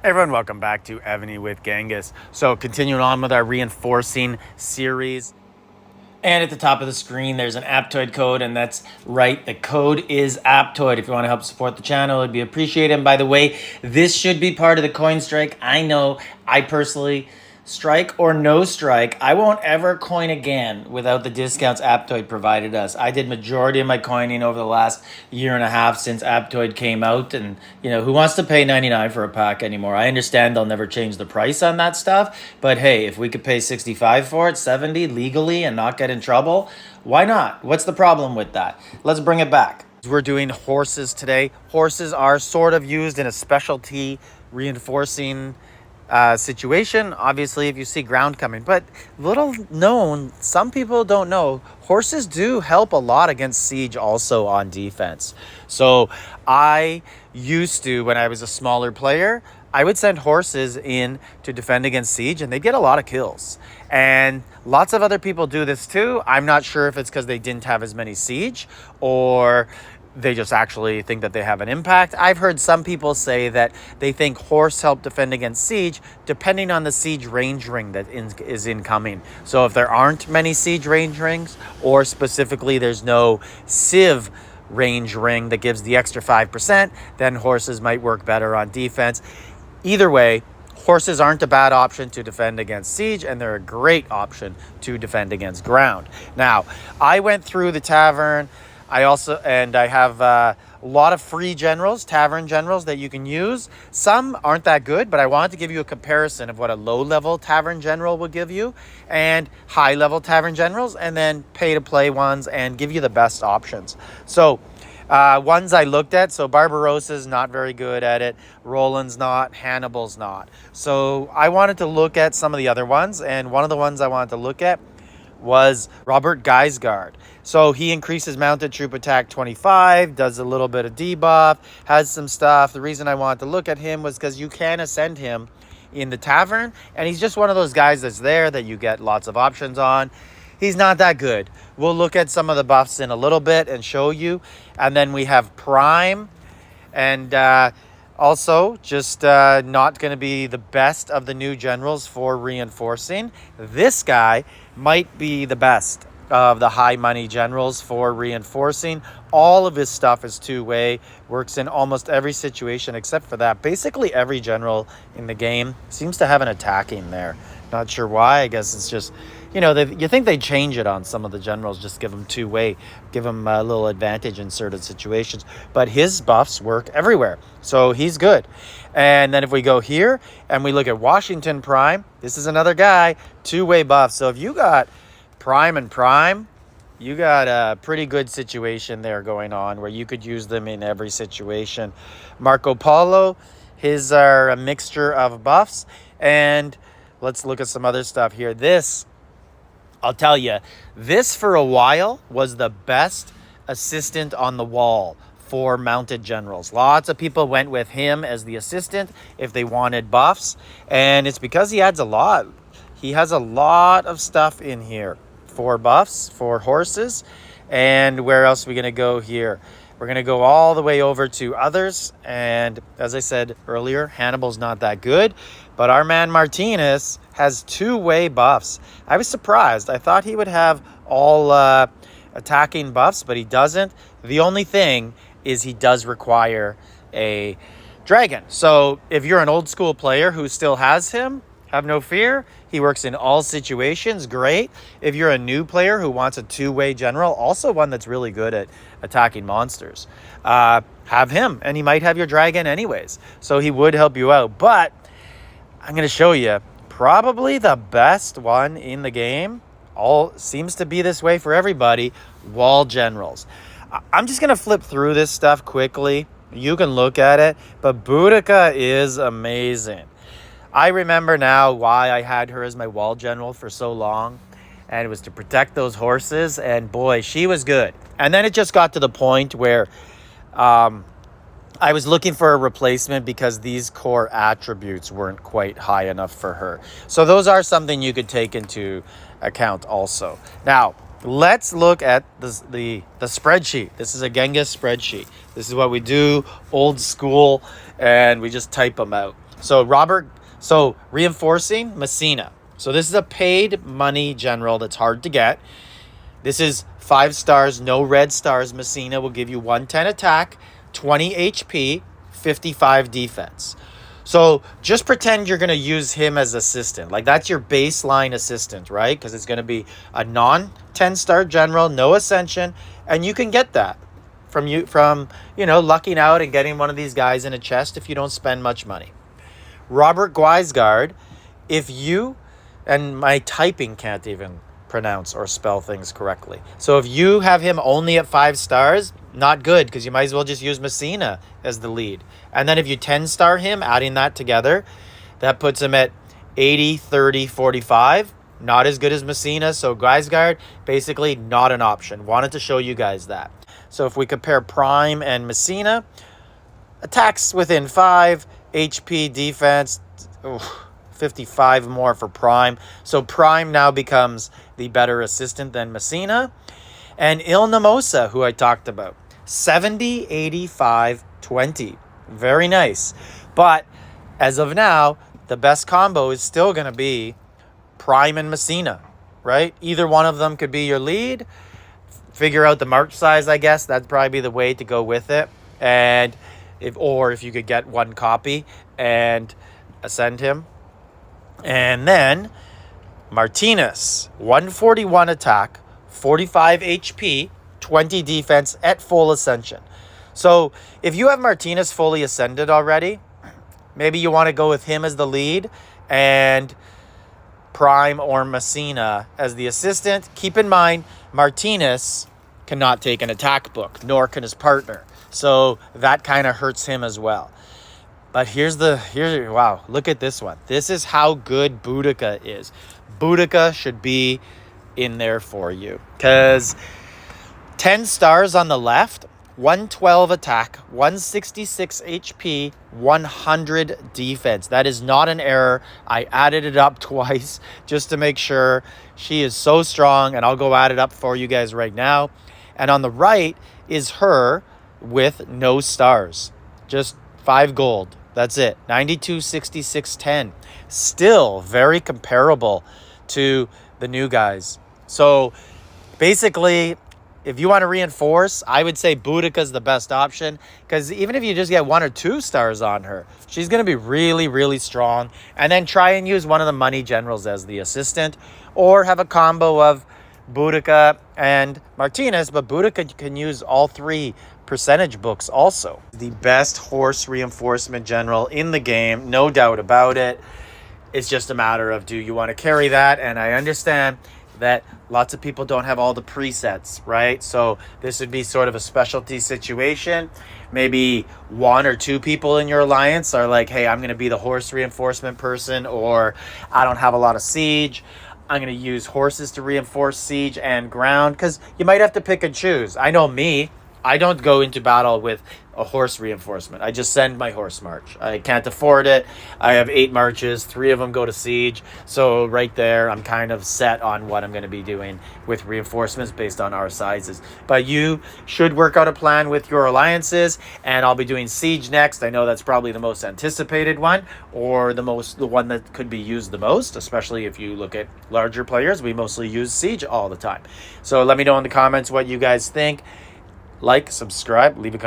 Hey everyone, welcome back to Evony with Genghis. So continuing on with our reinforcing series. And at the top of the screen, there's an Aptoide code, and that's right. The code is Aptoide. If you want to help support the channel, it'd be appreciated. And by the way, this should be part of the coin strike. I know I personally, strike or no strike, I won't ever coin again without the discounts Aptoide provided us. I did majority of my coining over the last year and a half since Aptoide came out, and who wants to pay 99 for a pack anymore? I understand they'll never change the price on that stuff, but hey, if we could pay 65 for it, 70 legally and not get in trouble, why not? What's the problem with that? Let's bring it back. We're doing horses today. Horses are sort of used in a specialty reinforcing situation. Obviously, if you see ground coming, but little known, some people don't know, horses do help a lot against siege also on defense. So I used to, when I was a smaller player, I would send horses in to defend against siege, and they get a lot of kills. And lots of other people do this too. I'm not sure if it's because they didn't have as many siege, or they just actually think that they have an impact. I've heard some people say that they think horse help defend against siege depending on the siege range ring that is incoming. So if there aren't many siege range rings, or specifically there's no civ range ring that gives the extra 5%, then horses might work better on defense. Either way, horses aren't a bad option to defend against siege, and they're a great option to defend against ground. Now, I went through the tavern. I have a lot of free generals, tavern generals that you can use. Some aren't that good, but I wanted to give you a comparison of what a low-level tavern general will give you and high-level tavern generals, and then pay-to-play ones and give you the best options. So ones I looked at, so Barbarossa's not very good at it, Roland's not, Hannibal's not. So I wanted to look at some of the other ones, and one of the ones I wanted to look at was Robert Guisgard. So he increases mounted troop attack 25, does a little bit of debuff, has some stuff. The reason I wanted to look at him was because you can ascend him in the tavern, and he's just one of those guys that's there that you get lots of options on. He's not that good. We'll look at some of the buffs in a little bit and show you. And then we have Prime, and also just not going to be the best of the new generals for reinforcing. This guy might be the best of the high money generals for reinforcing. All of his stuff is two-way, works in almost every situation except for that. Basically every general in the game seems to have an attacking there. Not sure why. I guess it's just, you think they change it on some of the generals, just give them two-way, give them a little advantage in certain situations. But his buffs work everywhere, so he's good. And then if we go here and we look at Washington Prime, this is another guy, two-way buff. So if you got Prime and Prime, you got a pretty good situation there going on where you could use them in every situation. Marco Polo, his are a mixture of buffs. And let's look at some other stuff here. This, I'll tell you, this for a while was the best assistant on the wall for mounted generals. Lots of people went with him as the assistant if they wanted buffs, and it's because he adds a lot. He has a lot of stuff in here for buffs, for horses. And where else are we going to go here? We're going to go all the way over to others, and as I said earlier, Hannibal's not that good, but our man Martinez has two-way buffs. I was surprised. I thought he would have all attacking buffs, but he doesn't. The only thing is he does require a dragon. So if you're an old school player who still has him, have no fear. He works in all situations. Great. If you're a new player who wants a two-way general, also one that's really good at attacking monsters, have him, and he might have your dragon anyways. So he would help you out. But I'm going to show you probably the best one in the game. All seems to be this way for everybody. Wall generals. I'm just going to flip through this stuff quickly. You can look at it, but Boudica is amazing. I remember now why I had her as my wall general for so long, and it was to protect those horses, and boy, she was good. And then it just got to the point where I was looking for a replacement because these core attributes weren't quite high enough for her. So those are something you could take into account also. Now, let's look at the spreadsheet. This is a Genghis spreadsheet. This is what we do, old school, and we just type them out. So reinforcing Messina. So this is a paid money general that's hard to get. This is 5 stars, no red stars. Messina will give you 110 attack, 20 HP, 55 defense. So just pretend you're going to use him as assistant. Like that's your baseline assistant, right? Because it's going to be a non 10-star general, no ascension, and you can get that from lucking out and getting one of these guys in a chest if you don't spend much money. Robert Guisgard, if you, and my typing can't even pronounce or spell things correctly. So if you have him only at 5 stars, not good, because you might as well just use Messina as the lead. And then if you 10-star him, adding that together, that puts him at 80, 30, 45. Not as good as Messina. So Guisgard, basically not an option. Wanted to show you guys that. So if we compare Prime and Messina, attacks within 5, HP, defense, 55 more for Prime. So Prime now becomes the better assistant than Messina. And Il Namosa, who I talked about, 70, 85, 20. Very nice. But as of now, the best combo is still going to be Prime and Messina, right? Either one of them could be your lead. Figure out the march size, I guess. That'd probably be the way to go with it. And if you could get one copy and ascend him. And then Martinez, 141 attack, 45 HP, 20 defense at full ascension. So if you have Martinez fully ascended already, maybe you want to go with him as the lead and Prime or Messina as the assistant. Keep in mind, Martinez cannot take an attack book, nor can his partner. So that kind of hurts him as well. But wow, look at this one. This is how good Boudica is. Boudica should be in there for you. Because 10 stars on the left, 112 attack, 166 HP, 100 defense. That is not an error. I added it up twice just to make sure. She is so strong, and I'll go add it up for you guys right now. And on the right is her with no stars. Just 5 gold. That's it. 92, 66, 10. Still very comparable to the new guys. So basically, if you want to reinforce, I would say Boudica is the best option, because even if you just get 1 or 2 stars on her, she's going to be really, really strong. And then try and use one of the money generals as the assistant, or have a combo of Boudica and Martinez, but Boudica can use all 3 percentage books also. The best horse reinforcement general in the game, no doubt about it. It's just a matter of, do you want to carry that? And I understand that lots of people don't have all the presets, right? So this would be sort of a specialty situation. Maybe 1 or 2 people in your alliance are like, hey, I'm going to be the horse reinforcement person, or I don't have a lot of siege. I'm going to use horses to reinforce siege and ground, because you might have to pick and choose. I know me, I don't go into battle with a horse reinforcement. I just send my horse march. I can't afford it. I have 8 marches. 3 of them go to siege. So right there, I'm kind of set on what I'm going to be doing with reinforcements based on our sizes. But you should work out a plan with your alliances, and I'll be doing siege next. I know that's probably the most anticipated one, or the one that could be used the most, especially if you look at larger players. We mostly use siege all the time. So let me know in the comments what you guys think. Like, subscribe, leave a comment.